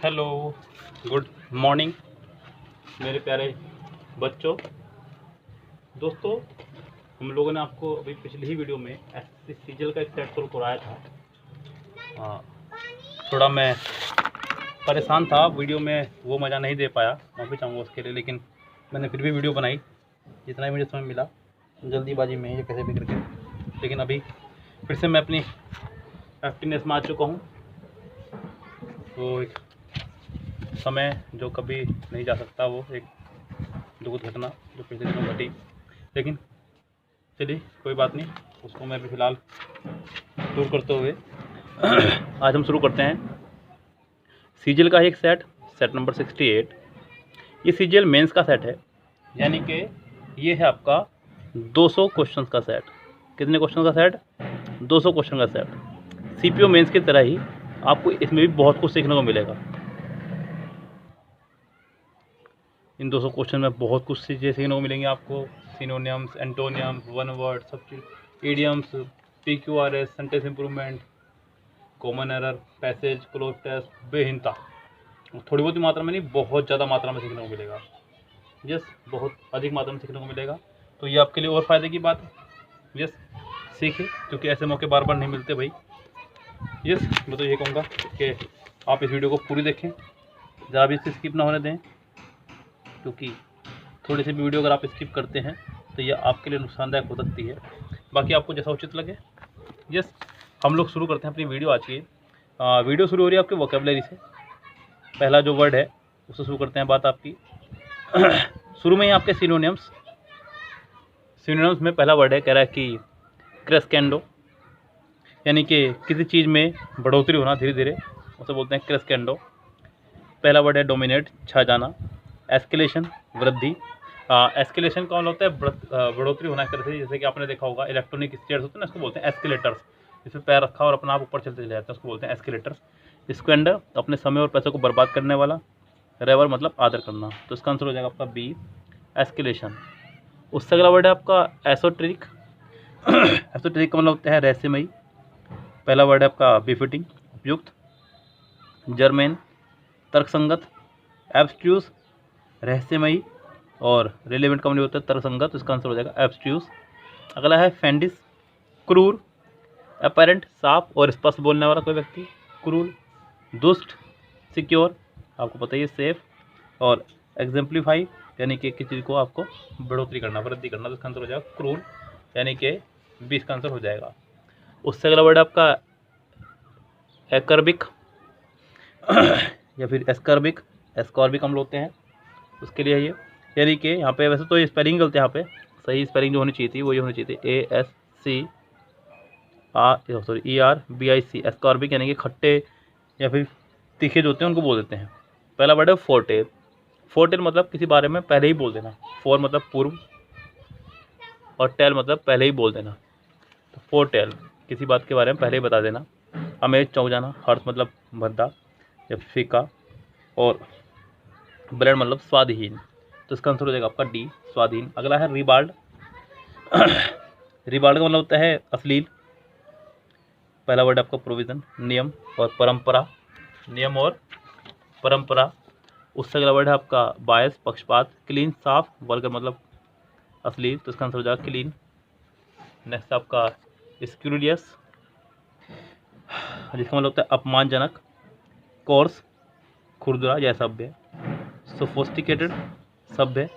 Hello, good morning मेरे प्यारे बच्चों। दोस्तों, हम लोगों ने आपको अभी पिछली ही वीडियो में एसएससी सीजीएल का एक सेट सोल्व कराया था। थोड़ा मैं परेशान था, वीडियो में वो मज़ा नहीं दे पाया, माफ़ी चाहूँगा उसके लिए। लेकिन मैंने फिर भी वीडियो बनाई जितना ही मुझे समय मिला, जल्दीबाजी में, ये कैसे भी करके। लेकिन अभी फिर से मैं अपनी एक्टिवनेस में आ चुका हूँ। वो एक समय जो कभी नहीं जा सकता, वो एक दुखद घटना जो पिछले दिनों घटी। लेकिन चलिए कोई बात नहीं, उसको मैं अभी फ़िलहाल दूर करते हुए आज हम शुरू करते हैं सीजीएल का एक सेट नंबर 68। ये सीजीएल मेंस का सेट है, यानी कि ये है आपका 200 क्वेश्चंस का सेट। कितने क्वेश्चन का सेट? 200 क्वेश्चन का सेट। सीपीओ मेंस की तरह ही आपको इसमें भी बहुत कुछ सीखने को मिलेगा। इन 200 क्वेश्चन में बहुत कुछ चीज़ें सीखने को मिलेंगी आपको। सिनोनियम्स, एंटोनियम्स, वन वर्ड, सब चीज़, idioms, PQRS, sentence improvement, common error, passage, cloze test, बेहिंता। थोड़ी बहुत मात्रा में नहीं, बहुत ज़्यादा मात्रा में सीखने को मिलेगा। यस, बहुत अधिक मात्रा में सीखने को मिलेगा। तो ये आपके लिए और फ़ायदे की बात है। यस, सीखिए, क्योंकि ऐसे मौके बार बार नहीं मिलते भाई। यस, मैं तो ये कहूँगा कि आप इस वीडियो को पूरी देखें, ज़रा भी स्किप ना होने दें, क्योंकि थोड़ी सी भी वीडियो अगर आप स्किप करते हैं तो ये आपके लिए नुकसानदायक हो सकती है। बाकी आपको जैसा उचित लगे। यस, हम लोग शुरू करते हैं अपनी वीडियो आज की। वीडियो शुरू हो रही है आपके वोकेबलरी से। पहला जो वर्ड है उससे शुरू करते हैं बात आपकी। शुरू में ही आपके सिनोनियम्स में पहला वर्ड है, कह रहा है कि क्रेस्केंडो, यानी कि किसी चीज़ में बढ़ोतरी होना धीरे धीरे, उसे बोलते हैं क्रेस्केंडो। पहला वर्ड है डोमिनेट, छा जाना। एस्केलेशन, वृद्धि। एस्केलेशन कौन होता है? बढ़ोतरी होना एक तरह से। जैसे कि आपने देखा होगा इलेक्ट्रॉनिक स्टेयर्स होते हैं ना, इसको बोलते हैं एस्केलेटर्स। इसमें पैर रखा और अपना आप ऊपर चलते चले जाते हैं, उसको बोलते हैं एस्केलेटर्स। स्क्वेंडर, अपने समय और पैसे को बर्बाद करने वाला। रेवर मतलब आदर करना। तो इसका आंसर हो जाएगा आपका बी, एस्केलेशन। उससे अगला वर्ड है आपका एसोटेरिक। एसोटेरिक का मतलब होता है रहस्यमयी। पहला वर्ड है आपका बिफिटिंग, उपयुक्त। जर्मेन, तर्कसंगत। एब्स्ट्यूज, रहस्यमयी। और रिलेवेंट का मतलब होता है तर्कसंगत, तो इसका आंसर हो जाएगा एब्स्ट्यूज। अगला है फेंडिस, क्रूर। अपैरेंट, साफ और स्पष्ट बोलने वाला कोई व्यक्ति, क्रूर। दुष्ट, सिक्योर, आपको पता ही है, सेफ। और एग्जाम्पलीफाई, यानी कि किसी चीज़ को आपको बढ़ोतरी करना, वृद्धि करना, तो इसका आंसर हो जाएगा क्रूर, यानी कि 20 का आंसर हो जाएगा। उससे अगला वर्ड आपका एकर्बिक या फिर एस्कर्बिक, एस्कॉर्बिक हम लोगते हैं, उसके लिए ये, यानी कि यहाँ पे वैसे तो ये स्पेलिंग गलत है, यहाँ पे सही स्पेलिंग जो होनी चाहिए थी वो ये होनी चाहिए थी ASCERBIC, एस्कॉर्बिक, यानी कि खट्टे या फिर तीखे जो होते हैं उनको बोल देते हैं। पहला वर्ड है फोरटेल। फोरटेल मतलब किसी बारे में पहले ही बोल देना। फोर मतलब पूर्व और टेल मतलब पहले ही बोल देना। तो फोरटेल, किसी बात के बारे में पहले ही बता देना। अमेज, चौंक जाना। हर्ष मतलब भद्दा या फीका। और ब्लड मतलब स्वादहीन, तो इसका आंसर हो जाएगा आपका डी, स्वाधीन। अगला है रिबाल्ड। रिबाल्ड का मतलब होता है अश्लील। पहला वर्ड आपका प्रोविजन, नियम और परंपरा। नियम और परंपरा। उससे अगला वर्ड है आपका बायस, पक्षपात। क्लीन, साफ। वल्गर मतलब अश्लील, तो इसका आंसर हो जाएगा क्लीन। नेक्स्ट आपका स्क्यूरियस, जिसका मतलब होता है अपमानजनक। कोर्स, खुरदुरा या सभ्य। सोफोस्टिकेटेड, सभ्य।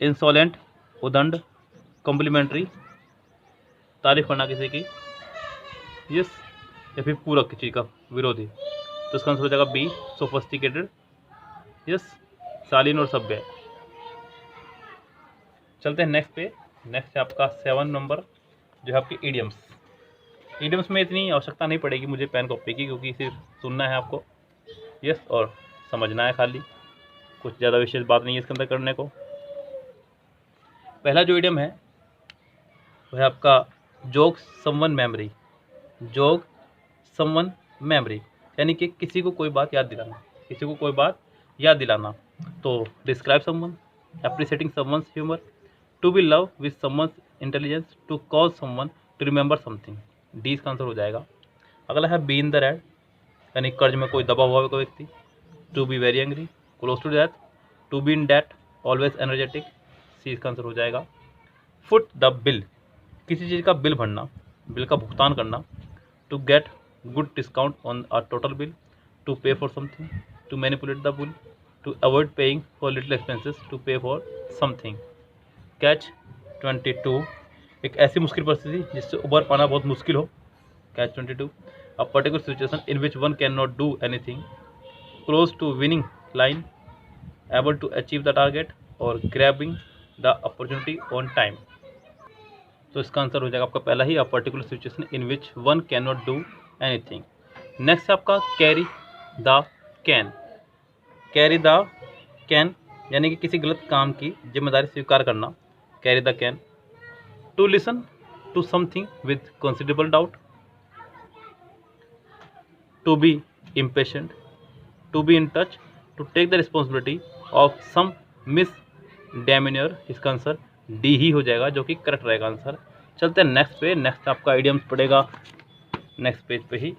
इंसोलेंट, उदंड। कॉम्प्लीमेंट्री, तारीफ करना किसी की। यस, या फिर पूरक किसी का, विरोधी, तो इसका आंसर हो जाएगा बी, सोफिस्टिकेटेड। यस, शालीन और सभ्य। चलते हैं नेक्स्ट पे। नेक्स्ट है आपका 7 नंबर, जो है आपकी इडियम्स। इडियम्स में इतनी आवश्यकता नहीं पड़ेगी मुझे पेन कॉपी की, क्योंकि सिर्फ सुनना है आपको। यस, और समझना है खाली, कुछ ज़्यादा विशेष बात नहीं है इसके अंदर करने को। पहला जो इडियम है वह है आपका जोग समवन मेमोरी। जोग समवन मेमोरी, यानी कि किसी को कोई बात याद दिलाना, किसी को कोई बात याद दिलाना। तो describe someone, appreciating someone's humour, to be love with someone's intelligence, to cause someone to remember something. D इसका आंसर हो जाएगा। अगला है बी इन द रेड, यानी कर्ज में कोई दबा हुआ है कोई व्यक्ति। To be very angry, close to death, to be in debt, always energetic, C इसका आंसर हो जाएगा। फुट द बिल, किसी चीज़ का बिल भरना, बिल का भुगतान करना। To get good discount on a total bill, to pay for something, to manipulate the bill, to avoid paying for little expenses, to pay for something. Catch 22, एक ऐसी मुश्किल परिस्थिति जिससे उबर पाना बहुत मुश्किल हो। Catch 22, a particular situation in which one can not do anything, close to winning line, able to achieve the target, और grabbing the opportunity on time. तो इसका आंसर हो जाएगा आपका पहला ही, a particular situation in which one can not do anything. Next है आपका carry the can. Carry the can यानी कि किसी गलत काम की जिम्मेदारी स्वीकार करना, carry the can. To listen to something with considerable doubt, to be impatient, to be in touch, to take the responsibility of some misdemeanour, इसका आंसर डी ही हो जाएगा, जो कि करेक्ट रहेगा आंसर। चलते हैं नेक्स्ट पे। नेक्स्ट आपका आइडियम्स पड़ेगा नेक्स्ट पेज पे ही,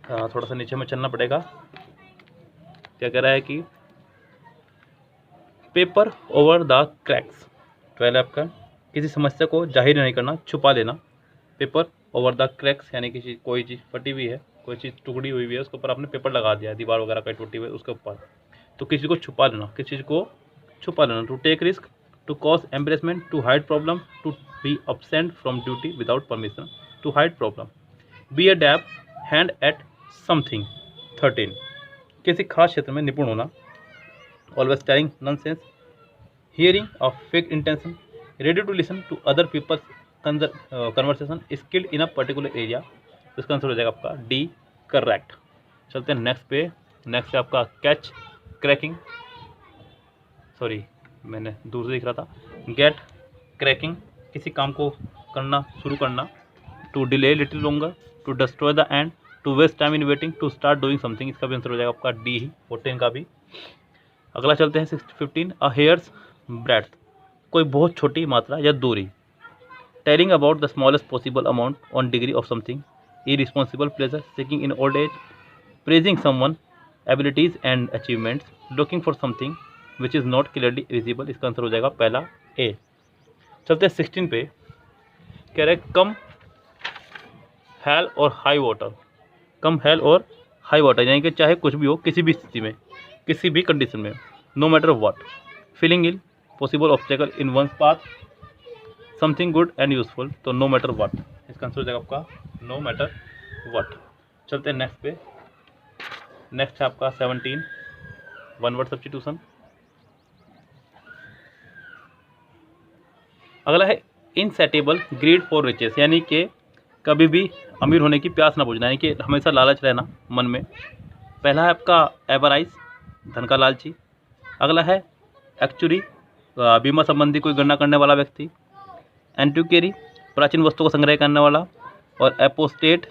थोड़ा सा नीचे में चलना पड़ेगा। क्या कह रहा है कि पेपर ओवर द क्रैक्स, पहले आपका किसी समस्या को जाहिर नहीं करना, छुपा लेना। पेपर ओवर द क्रैक्स यानी कि कोई चीज़ फटी हुई है, कोई चीज़ टुकड़ी हुई है, उसके ऊपर आपने पेपर लगा दिया, दीवार वगैरह का टूटी हुई है उसके ऊपर, तो किसी को छुपा लेना, किसी चीज़ को छुपा लेना। To take risk, to cause embarrassment, to hide problem, to be absent from duty without permission, to hide problem. Be a dab hand at something. 13, किसी खास क्षेत्र में निपुण होना। Always telling nonsense, hearing of fake intention, ready to listen to other people's conversation, skilled in a particular area. इसका answer हो जाएगा आपका डी, करेक्ट। चलते हैं नेक्स्ट पे। नेक्स्ट है आपका कैच क्रैकिंग, सॉरी मैंने दूर से दिख रहा था, गेट क्रैकिंग, किसी काम को करना, शुरू करना। To delay little longer, to destroy the end, to waste time in waiting, to start doing something, इसका भी आंसर हो जाएगा आपका डी ही, 14 का भी। अगला चलते हैं 15, अ हेयर्स ब्रेड्थ, कोई बहुत छोटी मात्रा या दूरी। Telling about the smallest possible amount on degree of something, irresponsible pleasure, seeking in old age, praising someone abilities and achievements, looking for something which is not clearly visible, इसका answer हो जाएगा पहला ए। चलते हैं 16 पे। कह रहे कम हेल और हाई वाटर, कम हेल और हाई वाटर यानी कि चाहे कुछ भी हो, किसी भी स्थिति में, किसी भी कंडीशन में, no matter what, feeling ill, possible obstacle in one's path, something good and useful, तो नो मैटर व्हाट, इसका आंसर हो जाएगा आपका नो मैटर व्हाट। चलते हैं नेक्स्ट पे। नेक्स्ट है आपका 17, वन वर्ड सब्स्टिट्यूशन। अगला है इनसेटिएबल ग्रीड फॉर रिचेस, यानी कि कभी भी अमीर होने की प्यास ना बुझना, यानी कि हमेशा लालच रहना मन में। पहला है आपका एवराइज, धन का लालची। अगला है एक्चुअली, बीमा संबंधी कोई गणना करने वाला व्यक्ति। एंटिक्वेरी, प्राचीन वस्तु को संग्रह करने वाला। और एपोस्टेट,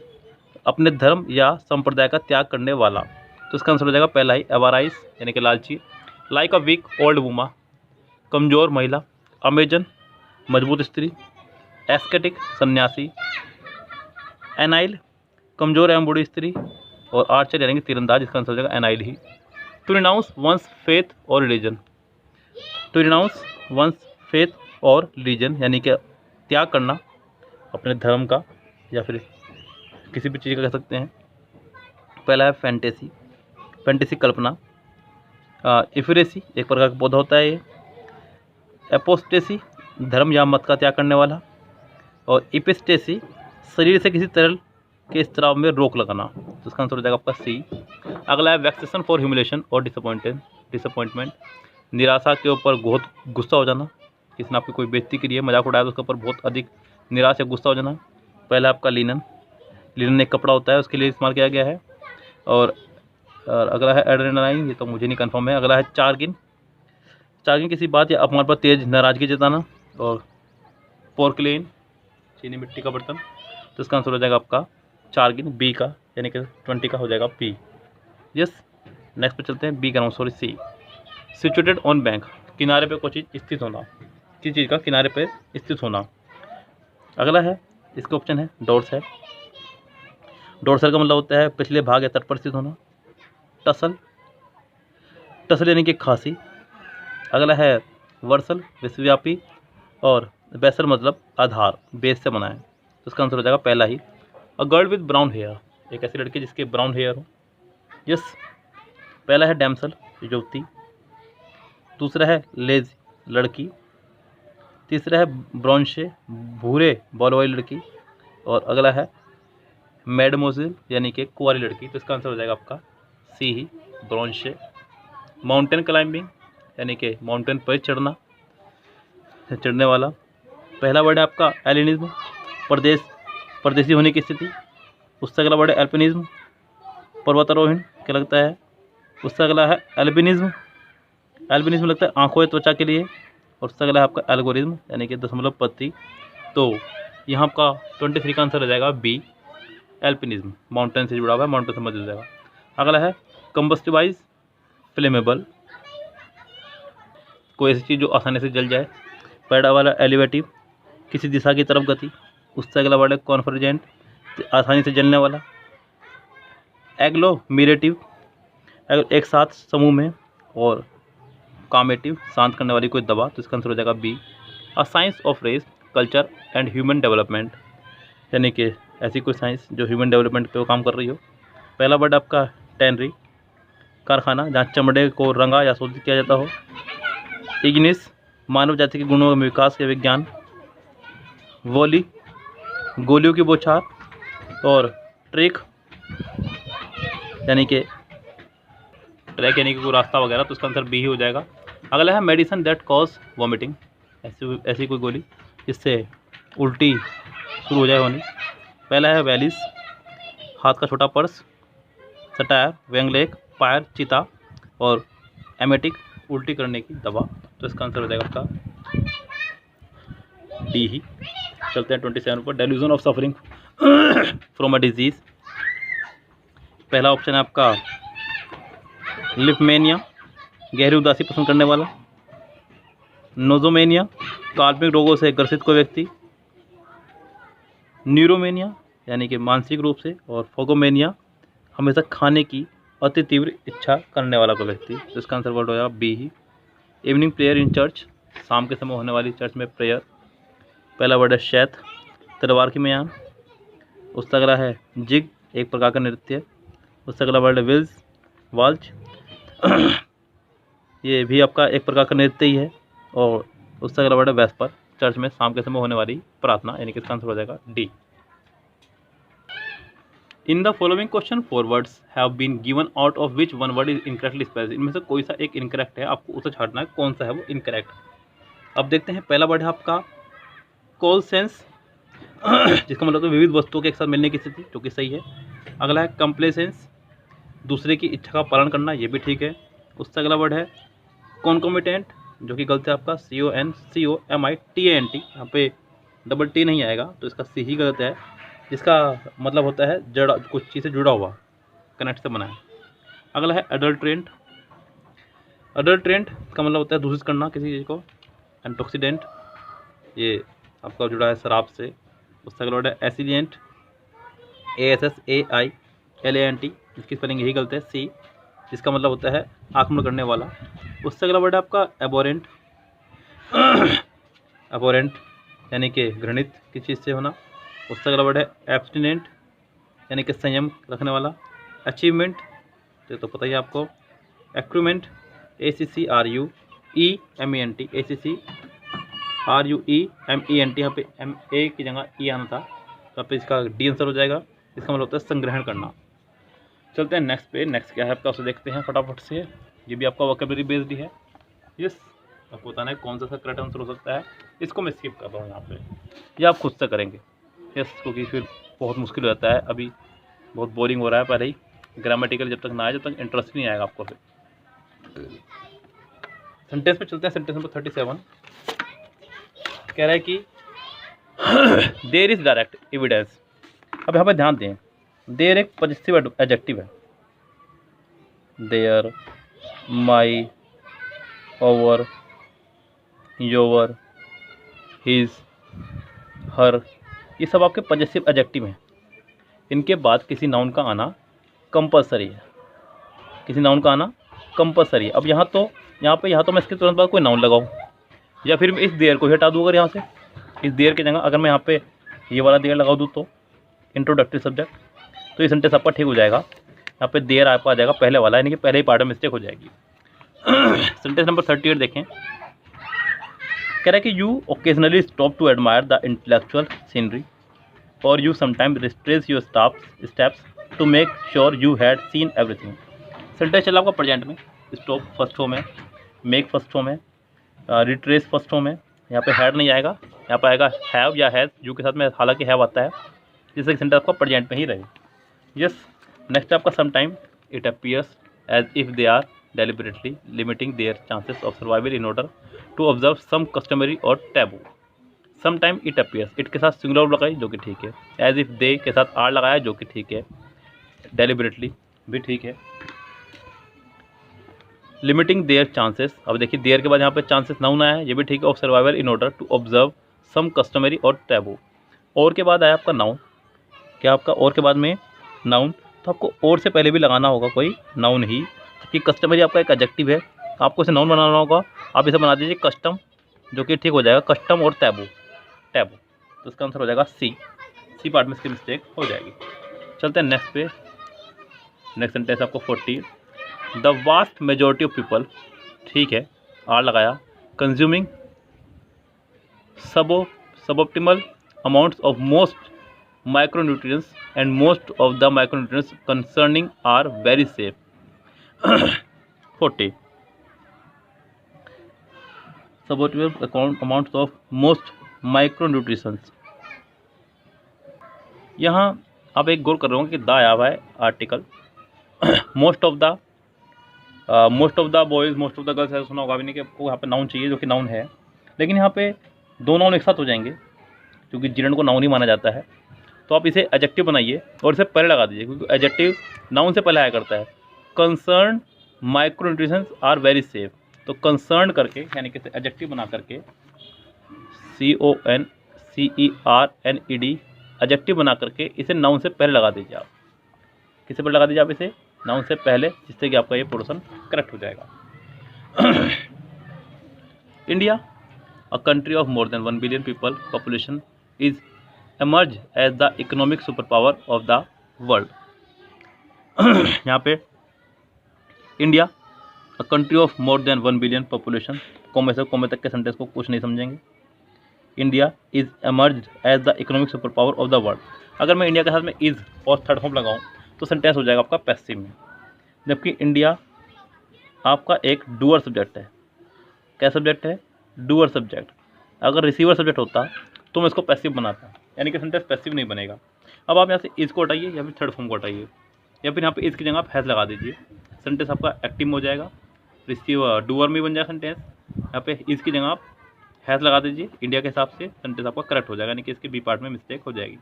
अपने धर्म या संप्रदाय का त्याग करने वाला। तो इसका आंसर हो जाएगा पहला ही, एवराइज यानी कि लालची। Like a week old Uma, कमजोर महिला। अमेजन, मजबूत स्त्री। एस्केटिक, सन्यासी। एनाइल, कमजोर एवं बूढ़ी स्त्री। और आर्चर यानी कि तीरंदाज, इसका आंसर हो जाएगा एनाइल ही। टू रिनाउंस वंस फेथ और religion, to renounce one's faith और रिलीजन यानी कि त्याग करना अपने धर्म का या फिर किसी भी चीज़ का कह सकते हैं। पहला है फैंटेसी, फैंटेसी कल्पना। इफिरेसी, एक प्रकार का पौधा होता है ये। एपोस्टेसी, धर्म या मत का त्याग करने वाला। और इपिस्टेसी, शरीर से किसी तरल के स्त्राव में रोक लगाना, तो इसका आंसर हो जाएगा आपका सी। अगला है वैक्सेशन फॉर ह्यूमिलेशन और डिसअपॉइंटमेंट, निराशा के ऊपर बहुत गुस्सा हो जाना, किसी ने आपकी कोई बेइज्जती की है, मजाक उड़ाया तो उसके ऊपर बहुत अधिक निराश या गुस्सा हो जाना। पहला आपका लिनन, लिनन एक कपड़ा होता है, उसके लिए इस्तेमाल किया गया है। और अगला है एड्रेनालाइन, ये तो मुझे नहीं कंफर्म है। अगला है चार्गिन, चार्गिन किसी बात या अपमान पर तेज नाराजगी जताना। और पोर्कलेन, चीनी मिट्टी का बर्तन, तो इसका आंसर हो जाएगा आपका चार्गिन, बी का, यानी कि 20 का हो जाएगा बी। यस, नेक्स्ट पे चलते हैं, बी का नाम sorry C. Situated on bank, किनारे पे कोई चीज़ स्थित होना, किसी चीज़ का किनारे पे स्थित होना। अगला है, इसका ऑप्शन है डोर्स है। डोर्सल का मतलब होता है पिछले भाग या तट पर स्थित होना। टसल, टसल यानी कि खांसी। अगला है वर्सल, विश्वव्यापी, और बेसल मतलब आधार, बेस से बना है, तो इसका आंसर हो जाएगा पहला ही। A girl with brown hair, एक ऐसी लड़की जिसके ब्राउन हेयर हो। यस, पहला है डैमसल, युवती। दूसरा है लेज, लड़की। तीसरा है ब्रॉन्शे, भूरे बाल वाली लड़की। और अगला है मैडमोजिल यानी कि कुंवारी लड़की, तो इसका आंसर हो जाएगा आपका सी ही, ब्रॉन्शे। माउंटेन क्लाइंबिंग यानी कि माउंटेन पर चढ़ना, चढ़ने वाला। पहला वर्ड है आपका एलिनिज्म, परदेसी होने की स्थिति। उससे अगला वर्ड है एल्पिनिज्म, पर्वतारोहण क्या लगता है। उससे अगला है एल्बिनिज्म, एल्बिनिज्म लगता है आंखों या त्वचा के लिए। और उससे अगला है आपका एल्गोरिज्म यानी कि दशमलव पद्धति। तो यहाँ आपका 23 का आंसर हो जाएगा बी, एल्पिनिज्म, माउंटेन से जुड़ा हुआ है, माउंटेन समझ जाएगा। अगला है कंबस्टिवाइज, फ्लेमेबल, कोई ऐसी चीज़ जो आसानी से जल जाए। पहला वाला एलिवेटिव, किसी दिशा की तरफ गति। उससे अगला वर्ड है कॉन्फर्जेंट, आसानी से जलने वाला। एग्लोमेरेटिव, एक साथ समूह में। और कामेटिव, शांत करने वाली कोई दवा, तो इसका आंसर हो जाएगा B. A science of race, culture and human development, यानी कि ऐसी कोई साइंस जो ह्यूमन डेवलपमेंट पे काम कर रही हो। पहला वर्ड आपका टैनरी, कारखाना जहाँ चमड़े को रंगा या शोधित किया जाता हो। इग्निस, मानव जाति के गुणों में विकास के विज्ञान। वोली, गोलियों की बौछार। और ट्रैक यानी कि कोई रास्ता वगैरह, तो उसका आंसर बी ही हो जाएगा। अगला है मेडिसिन दैट कॉज वॉमिटिंग, ऐसी कोई गोली जिससे उल्टी शुरू हो जाए होनी। पहला है वैलिस, हाथ का छोटा पर्स। सटायर, व्यंगलेख, पायर, चीता। और एमेटिक, उल्टी करने की दवा, तो इसका आंसर हो जाएगा आपका डी ही। चलते हैं 27 पर, delusion of suffering from a disease. पहला ऑप्शन है आपका लिपमेनिया, गहरी उदासी पसंद करने वाला। नोजोमेनिया, काल्पनिक रोगों से ग्रसित कोई व्यक्ति। न्यूरोमेनिया यानी कि मानसिक रूप से। और फोगोमेनिया, हमेशा खाने की अति तीव्र इच्छा करने वाला कोई व्यक्ति, तो इसका आंसर वर्ड हो जाएगा बी ही। इवनिंग प्रेयर इन चर्च, शाम के समय होने वाली चर्च में प्रेयर। पहला वर्ड है शैथ, तलवार की म्यान। उससे अगला है जिग, एक प्रकार का नृत्य। उससे अगला वर्ड है विल्स, वाल्च, ये भी आपका एक प्रकार का नृत्य ही है। और उससे अगला वर्ड है वेस्पर, चर्च में शाम के समय होने वाली प्रार्थना, यानी कि इसका आंसर हो जाएगा D. In the following question 4 words have been given out of which one word is incorrectly spelled, इनमें से कोई सा एक इनकरेक्ट है, आपको उसे छांटना है कौन सा है वो इनकरेक्ट। अब देखते हैं, पहला वर्ड है आपका कॉल सेंस, जिसका मतलब है विविध वस्तुओं के एक साथ मिलने की स्थिति, जो कि सही है। अगला है कंप्लेसेंस, दूसरे की इच्छा का पालन करना, ये भी ठीक है। उससे अगला वर्ड है कॉन्कोमिटेंट, जो कि गलत है आपका, CONCOMITANT, यहाँ पे डबल टी नहीं आएगा, तो इसका सी ही गलत है, जिसका मतलब होता है जड़ा, कुछ चीज़ से जुड़ा हुआ, कनेक्ट से बना है। अगला है एडल्ट्रेंट, एडल्ट्रेंट का मतलब होता है दूषित करना किसी चीज़ को। एंटोक्सीडेंट, ये आपका जुड़ा है शराब से। उससे अगला वर्ड है एसिलिएंट, ASSAILANT, इसकी स्पेलिंग यही गलत है, सी, जिसका मतलब होता है आक्रमण करने वाला। उससे अगला वर्ड है आपका एबोरेंट, एबोरेंट यानी कि घृणित किसी चीज़ से होना। उससे अगला वर्ड है एब्स्टिनेंट, यानी कि संयम रखने वाला। अचीवमेंट, तो पता ही है आपको। एक्रूमेंट, ACCRUEMENT, ACCRUEMENT, यहाँ पे MA की जगह E आना था, तो आप इसका डी आंसर हो जाएगा। इसका मतलब होता है संग्रहण करना। चलते हैं नेक्स्ट पे, नेक्स्ट क्या है आपका, उसे देखते हैं फटाफट से। ये भी आपका वोकैबुलरी बेस्ड है। यस, आपको बताना है कौन सा करेक्ट आंसर हो सकता है। इसको मैं स्किप कर रहा हूँ यहाँ पे, ये आप खुद से करेंगे। यस, क्योंकि फिर बहुत मुश्किल हो जाता है, अभी बहुत बोरिंग हो रहा है पहले ही। ग्रामेटिकल जब तक ना आए, जब तक इंटरेस्ट नहीं आएगा आपको। फिर सेंटेंस पे चलते हैं, सेंटेंस नंबर 37 कह रहा है कि देयर इज डायरेक्ट एविडेंस। अब यहाँ पर ध्यान दें, देयर एक पॉजिटिव एडजेक्टिव है। Their, my, our, your, his, her, ये सब आपके पॉजिटिव एडजेक्टिव हैं। इनके बाद किसी नाउन का आना कंपलसरी है। किसी नाउन का आना कंपलसरी है। अब यहाँ तो मैं इसके तुरंत बाद कोई नाउन लगाऊँ या फिर मैं इस देयर को हटा दूँ। अगर यहाँ से इस देयर की जगह अगर मैं यहाँ पे ये वाला देयर लगा दूँ तो इंट्रोडक्टरी सब्जेक्ट, तो ये सेंटेंस आपका ठीक हो जाएगा। यहाँ पे देयर आपका आ जाएगा पहले वाला, यानी कि पहले ही पार्ट में मिस्टेक हो जाएगी। सेंटेंस नंबर 38 देखें, कह रहा है कि you occasionally stop to admire the intellectual scenery और you sometimes retrace your steps to make sure you had seen everything. Sentence चला आपका प्रेजेंट में, स्टॉप फर्स्ट फॉर्म है, मेक फर्स्ट फॉर्म है, रिट्रेस फर्स्ट फॉर्म है। यहाँ पे had नहीं आएगा, यहाँ पे आएगा हैव या हैज़, यू के साथ में हालांकि हैव आता है, जिससे सेंटेंस आपका प्रेजेंट में ही रहे। यस, नेक्स्ट आपका some time it appears as if they are deliberately limiting their chances of survival in order to observe some customary और taboo. Some time it appears, it के साथ सिंगुलर लगाई जो कि ठीक है, एज इफ दे के साथ आर लगाया जो कि ठीक है, डेलिबरेटली भी ठीक है, लिमिटिंग देयर चांसेस, अब देखिए देयर के बाद यहाँ पे चांसेस नाउन आया है, ये भी ठीक है, of survival in order to observe some customary और टैबू। और के बाद आया आपका नाउन, क्या आपका और के बाद में नाउन, तो आपको और से पहले भी लगाना होगा कोई नाउन ही, कि कस्टमरी आपका एक एडजेक्टिव है, आपको इसे नाउन बनाना होगा, आप इसे बना दीजिए कस्टम, जो कि ठीक हो जाएगा, कस्टम और टैबू, तो इसका आंसर हो जाएगा सी पार्ट में इसकी मिस्टेक हो जाएगी। चलते हैं नेक्स्ट पे, नेक्स्ट सेंटेंस आपको 40, the vast majority of people, ठीक है, आर लगाया, consuming suboptimal amounts of most micronutrients and most of the micronutrients concerning are very safe. 40 suboptimal amounts of most micronutrients, यहाँ आप एक गौर कर रहे हो कि द आया हुआ है article, most of the boys most of the girls, ऐसा सुना होगा भी नहीं कि आपको यहाँ पे नाउन चाहिए जो कि नाउन है, लेकिन यहाँ पे दो नाउन एक साथ हो जाएंगे क्योंकि जिरन को नाउन ही माना जाता है। तो आप इसे एडजेक्टिव बनाइए और इसे पहले लगा दीजिए, क्योंकि एडजेक्टिव नाउन से पहले आया करता है। Concern micronutrients are very safe, तो कंसर्न करके यानी कि एडजेक्टिव बना करके CONCERNED एडजेक्टिव बना करके इसे नाउन से पहले लगा दीजिए। आप किसे पर लगा दीजिए, आप इसे नाउन से पहले, जिससे कि आपका ये पोर्शन करेक्ट हो जाएगा। India, a country of more than 1 billion people population, is emerge as the economic superpower of the world। यहाँ पे India, a country of more than 1 billion population, comma से कोमे तक के सेंटेंस को कुछ नहीं समझेंगे। India is emerged as the economic super power of the world, अगर मैं इंडिया के साथ में इज और थर्ड फॉर्म लगाऊं तो सेंटेंस हो जाएगा आपका पैसिव में, जबकि इंडिया आपका एक डूअर सब्जेक्ट है। क्या सब्जेक्ट है? Doer subject. अगर रिसीवर सब्जेक्ट होता तो मैं इसको पैसिव बनाता, यानी कि सेंटेंस पैसिव नहीं बनेगा। अब आप यहाँ से इज को हटाइए या फिर थर्ड फॉर्म को हटाइए, या फिर यहाँ पे इज की जगह आप हैज़ लगा दीजिए, सेंटेंस आपका एक्टिव हो जाएगा, रिसीवर डूअर में बन जाएगा सेंटेंस। यहाँ पे इज की जगह आप हैज़ लगा दीजिए, इंडिया के हिसाब से सेंटेंस आपका करेक्ट हो जाएगा, यानी कि इसके बी पार्ट में मिस्टेक हो जाएगी।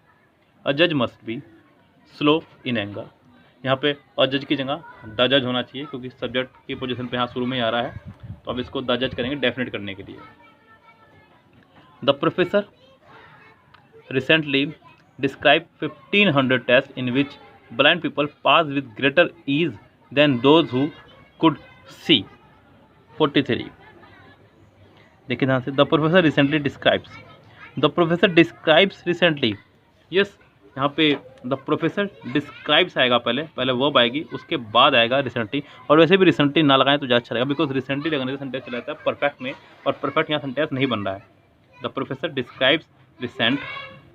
अ जज must be slow in anger, यहाँ पे अ जज की जगह द जज होना चाहिए, क्योंकि सब्जेक्ट की पोजीशन पे यहाँ शुरू में ही आ रहा है, तो अब इसको द जज करेंगे डेफिनेट करने के लिए। The professor recently described 1500 tests in which blind people passed with greater ease than those who could see। 43 देखिए ध्यान से, the professor recently describes, the professor describes recently, yes यहाँ पे द प्रोफेसर डिस्क्राइब्स आएगा, पहले वर्ब आएगी, उसके बाद आएगा रिसेंटली। और वैसे भी रिसेंटली ना लगाएं तो ज़्यादा अच्छा रहेगा, बिकॉज रिसेंटली लगाने से सेंटेंस चला जाता है परफेक्ट में, और परफेक्ट यहाँ सेंटेंस नहीं बन रहा है। The professor describes recent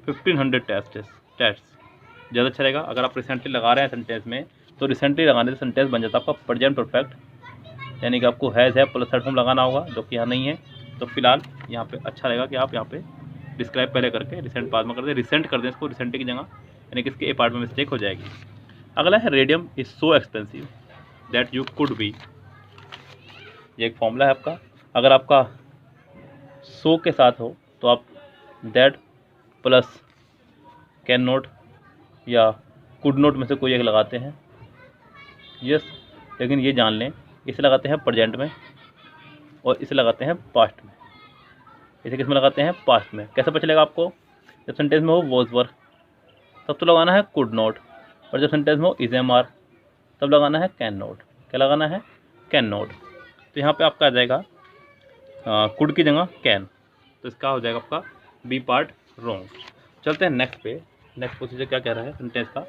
1500 test ज़्यादा अच्छा रहेगा। अगर आप रिसेंटली लगा रहे हैं सेंटेंस में तो रिसेंटली लगाने से सेंटेंस बन जाता है आपका प्रेजेंट परफेक्ट, यानी कि आपको हैज़ है प्लस थर्ड फॉर्म लगाना होगा, जो कि यहाँ नहीं है। तो फिलहाल यहाँ पे अच्छा रहेगा कि आप यहाँ पे डिस्क्राइब पहले करके रिसेंट बाद में कर दें, रिसेंट कर दें इसको रिसेंट की जगह, यानी कि इसके ए पार्ट में मिस्टेक हो जाएगी। अगला है radium is so expensive that you could be, ये एक फॉर्मूला है आपका। अगर आपका सो के साथ हो तो आप दैट प्लस कैन नॉट या कुड नॉट में से कोई एक लगाते हैं, यस। लेकिन ये जान लें, इसे लगाते हैं प्रेजेंट में और इसे लगाते हैं पास्ट में। इसे किस में लगाते हैं? पास्ट में। कैसे पता चलेगा आपको? जब सेंटेंस में हो वॉज वर तब तो लगाना है कुड नॉट, और जब सेंटेंस में हो इज एम आर तब लगाना है कैन नॉट। क्या लगाना है, कैन नॉट। तो यहाँ पे आपका आ जाएगा कुड की जगह कैन, तो इसका हो जाएगा आपका बी पार्ट रॉन्ग। चलते हैं नेक्स्ट पे। नेक्स्ट प्रोसीजर क्या कह रहा है सेंटेंस का,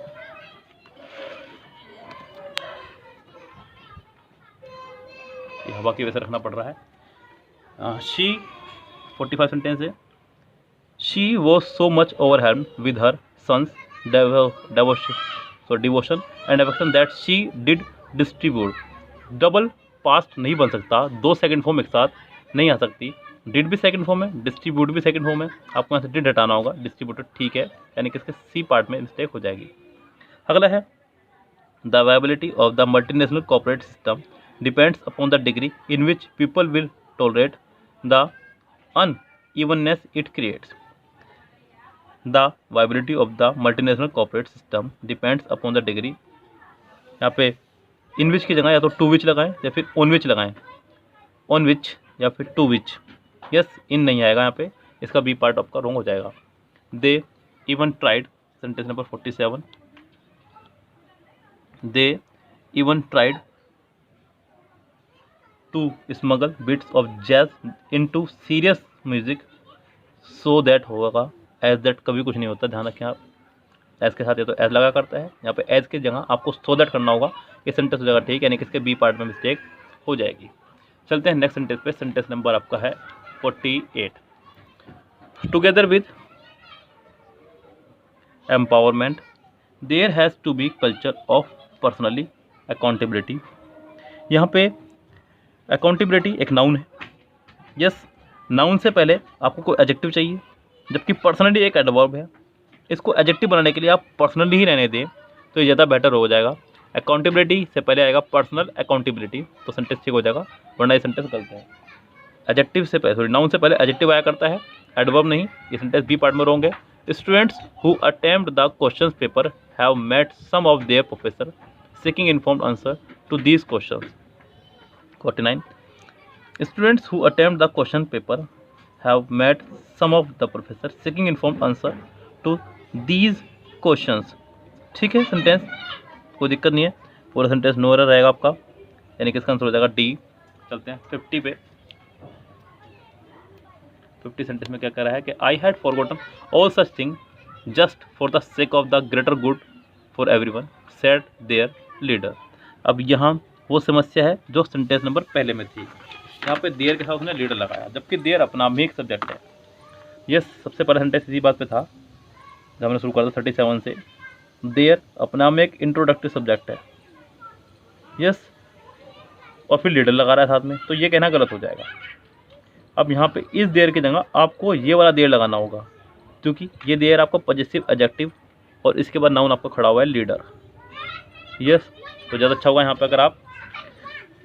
ये हवा की वजह से रखना पड़ रहा है। शी 45 सेंटेंस है। She was so much overwhelmed with her son's devotion and affection that she did distribute. Double past नहीं बन सकता, दो सेकंड फॉर्म एक साथ नहीं आ सकती। डिड भी सेकंड फॉर्म है, डिस्ट्रीब्यूट भी सेकंड फॉर्म है, आपको यहाँ से डिड हटाना होगा, डिस्ट्रीब्यूटेड ठीक है, यानी कि इसके सी पार्ट में मिस्टेक हो जाएगी। अगला है the viability of the multinational corporate system depends upon the degree in which people will tolerate the unevenness it creates. The viability of the multinational corporate system depends upon the degree, यहाँ पे इन विच की जगह या तो to विच लगाएं या फिर on which लगाएं, ऑन विच या फिर टू विच। यस, इन नहीं आएगा यहाँ पे, इसका बी पार्ट आपका रॉन्ग हो जाएगा। They even tried, sentence number 47, they even tried to smuggle bits of jazz into serious music so that होगा एज दैट कभी कुछ नहीं होता, ध्यान रखें आप। एज के साथ ये तो एज लगा करता है, यहाँ पे एज की जगह आपको सो दैट करना होगा, ये सेंटेंस हो जाएगा ठीक, यानी कि इसके बी पार्ट में मिस्टेक हो जाएगी। चलते हैं नेक्स्ट सेंटेंस पे। सेंटेंस नंबर आपका है 48। Together with empowerment there has to be culture of personally accountability. यहाँ पे अकाउंटेबिलिटी एक नाउन है। यस, नाउन से पहले आपको कोई एडजेक्टिव चाहिए, जबकि पर्सनली एक एडवर्ब है। इसको एडजेक्टिव बनाने के लिए आप पर्सनली ही रहने दें तो ये ज़्यादा बेटर हो जाएगा। अकाउंटेबिलिटी से पहले आएगा पर्सनल अकाउंटेबिलिटी, तो सेंटेंस ठीक हो जाएगा, वरना ये सेंटेंस गलत है। एडजेक्टिव से पहले, सॉरी, नाउन से पहले एडजेक्टिव आया करता है, एडवर्ब नहीं, ये सेंटेंस बी पार्ट में रॉन्ग है। Students who attempt the question paper have met some of their professor seeking informed answer to these questions. 49. Students who attempt the question paper have met some of the professor seeking informed answer to these questions. ठीक है, sentence कोई दिक्कत नहीं है, पूरा sentence no error रहेगा आपका, यानी कि इसका आंसर हो जाएगा डी। चलते हैं 50 पे। 50 सेंटेंस में क्या कह रहा है कि I had forgotten all such thing just for the sake of the greater good for everyone said there leader. अब यहाँ वो समस्या है जो सेंटेंस नंबर पहले में थी, यहाँ पे देयर के साथ उसने लीडर लगाया, जबकि देयर अपना में एक सब्जेक्ट है। ये सबसे पहला सेंटेंस इसी बात पे था जब हमने शुरू करा था 37 से। देयर अपना में एक इंट्रोडक्टिव सब्जेक्ट है, यस, और फिर लीडर लगा रहा है साथ में, तो ये कहना गलत हो जाएगा। अब यहाँ पे इस देयर की जगह आपको ये वाला देयर लगाना होगा, क्योंकि ये देयर आपका पॉजिटिव एडजेक्टिव और इसके बाद नाउन आपका खड़ा हुआ है लीडर। यस, तो ज़्यादा अच्छा होगा यहाँ पे अगर आप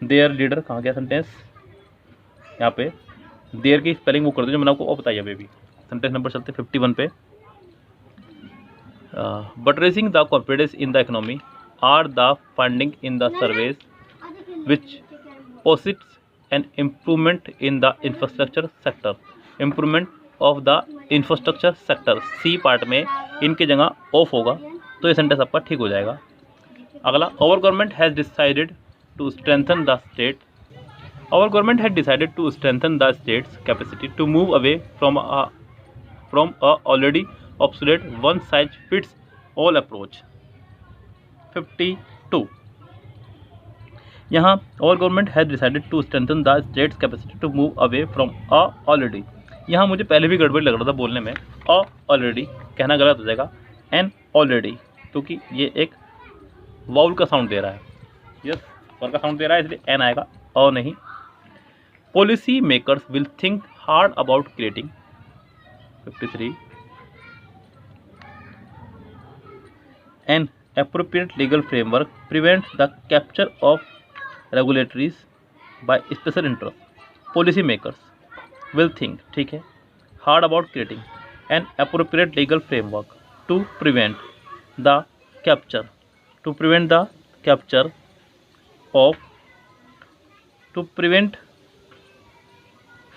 देयर लीडर, कहाँ गया सेंटेंस, यहाँ पे देयर की स्पेलिंग वो कर दो जो मैंने आपको और बताइए अभी भी। सेंटेंस नंबर चलते 51 पे। Buttressing the corporates in the economy are the funding in the surveys which posits an improvement in the infrastructure sector. Improvement of the infrastructure sector, C part में इनकी जगह ऑफ होगा, तो ये सेंटेंस आपका ठीक हो जाएगा। अगला, our government has decided to strengthen the state. Our government had decided to strengthen the state's capacity to move away from a already obsolete one size fits all approach. 52। यहाँ our government has decided to strengthen the state's capacity to move away from a already. यहाँ मुझे पहले भी गड़बड़ लग रहा था बोलने में, अ ऑलरेडी कहना गलत हो जाएगा, एन ऑलरेडी, क्योंकि ये एक वाउल का साउंड दे रहा है। यस, स्वर का साउंड दे रहा है, इसलिए एन आएगा, और नहीं। Policy makers will think hard about creating. 53। An appropriate legal framework prevents the capture of regulators by special interest. Policy makers will think, ठीक है, hard about creating an appropriate legal framework to prevent the capture, to prevent the capture of, to prevent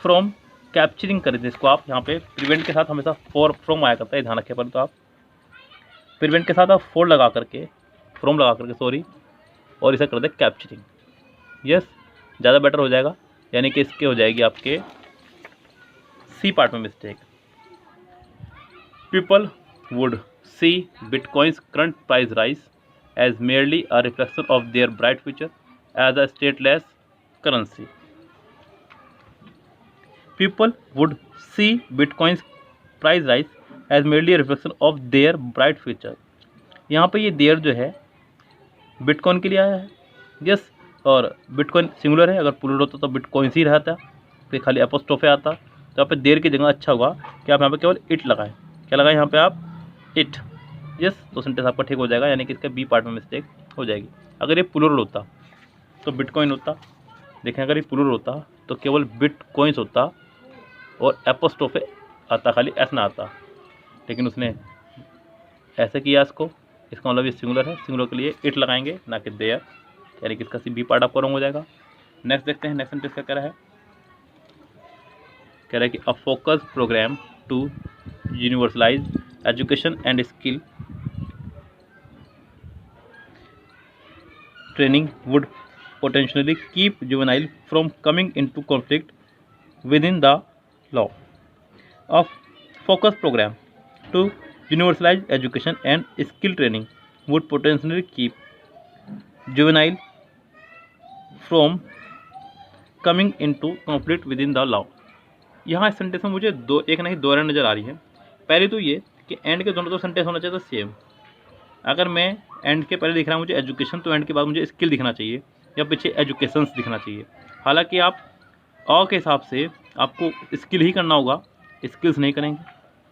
from capturing कर दीजिए इसको आप। यहाँ पे prevent के साथ हमेशा for from आया करता है, ध्यान रखिए। परंतु आप prevent के साथ आप for लगा करके, from लगा करके, सॉरी, और इसे कर दे capturing। यस, ज़्यादा बेटर हो जाएगा, यानी कि इसके हो जाएगी आपके सी पार्ट में mistake. People would see bitcoin's current price rise as merely a reflection of their bright future as a stateless currency. People would see bitcoin's price rise as merely a reflection of their bright future. यहाँ पे ये there जो है bitcoin के लिए आया है, yes, और बिटकॉइन सिंगुलर है, अगर प्लूरल होता तो बिटकॉइंस ही रहता, फिर खाली एपोस्ट्रोफे आता। तो यहाँ पे देर की जगह अच्छा होगा कि आप यहाँ पे केवल इट लगाएं। क्या लगाएं यहाँ पे आप? इट, यस, तो सेंटेंस आपका ठीक हो जाएगा, यानी कि इसका बी पार्ट में मिस्टेक हो जाएगी। अगर ये प्लूरल होता तो बिटकॉइन होता, देखें अगर ये प्लूरल होता तो केवल बिटकॉइंस होता और एपोस्ट्रोफे आता, खाली एस ना आता, लेकिन उसने ऐसे किया इसको, इसका मतलब ये सिंगुलर है, सिंगुलर के लिए इट लगाएंगे ना कि देयर, यानी कि इसका सी बी पार्ट आपका रॉन्ग हो जाएगा। नेक्स्ट देखते हैं, नेक्स्ट सेंटेंस क्या कह रहा है? कह रहा है कि a focus programme to universalise education and skill training would potentially keep juvenile from coming into conflict with in the law. A focus programme to universalise education and skill training would potentially keep juvenile from coming into conflict with in the law. यहाँ इस sentence में मुझे एक नहीं दो नज़र आ रही है। पहले तो ये कि एंड के दोनों तो सेंटेंस होना चाहिए सेम। अगर मैं एंड के पहले दिख रहा है मुझे एजुकेशन, तो एंड के बाद मुझे स्किल दिखना चाहिए या पीछे एजुकेशंस दिखना चाहिए। हालांकि आप अ के हिसाब से आपको स्किल ही करना होगा, स्किल्स नहीं करेंगे,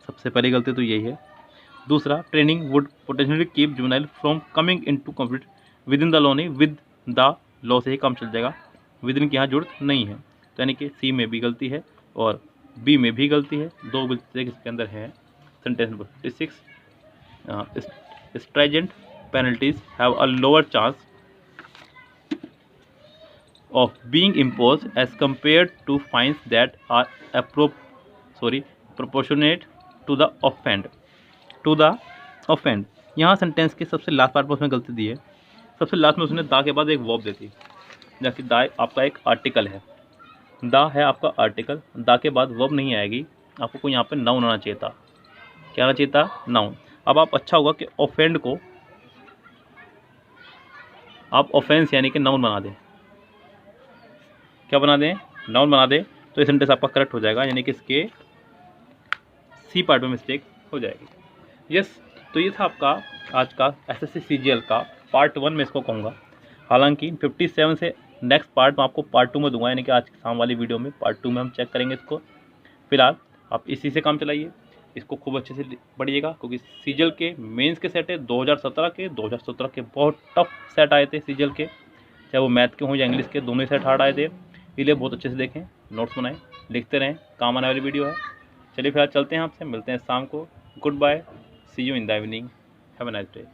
सबसे पहली गलती तो यही है। दूसरा, training would potentially keep juvenile from coming into conflict with in the law, नहीं विद द लॉ से ही काम चल जाएगा, विद इन की यहाँ जरूरत नहीं है, तो यानी कि सी में भी गलती है और बी में भी गलती है। दो गलती इसके अंदर है। Sentence number 56, stringent penalties have a lower chance of being imposed as compared to fines that are proportionate to the offend। यहाँ सेंटेंस के सबसे लास्ट पार्ट में उसने गलती दी है। सबसे लास्ट में उसने दा के बाद एक वर्ब देती, जबकि दा आपका एक आर्टिकल है, दा है आपका आर्टिकल, दा के बाद वर्ब नहीं आएगी, आपको कोई यहाँ पे नाउन आना चाहिए था। क्या आना चाहिए था? नाउन। अब आप अच्छा होगा कि ऑफेंड को आप ऑफेंस यानी कि नाउन बना दें। क्या बना दें? नाउन बना दें, तो ये सेंटेंस आपका करेक्ट हो जाएगा, यानी कि इसके सी पार्ट में मिस्टेक हो जाएगी। यस, तो ये था आपका आज का एसएससी सीजीएल का पार्ट 1 में इसको कहूँगा। हालांकि 57 से नेक्स्ट पार्ट में आपको पार्ट 2 में दूंगा, यानी कि आज शाम वाली वीडियो में पार्ट 2 में हम चेक करेंगे इसको। फिलहाल आप इसी से काम चलाइए, इसको खूब अच्छे से पढ़िएगा, क्योंकि सीजीएल के मेंस के सेट है 2017 के बहुत टफ सेट आए थे सीजीएल के, चाहे वो मैथ के हों या इंग्लिश के, दोनों ही सेट हार्ड आए थे। इसलिए बहुत अच्छे से देखें, नोट्स बनाएं, लिखते रहें, काम आने वाली वीडियो है। चलिए फिलहाल चलते हैं, आपसे मिलते हैं शाम को। Good bye, see you in the evening, have a nice day.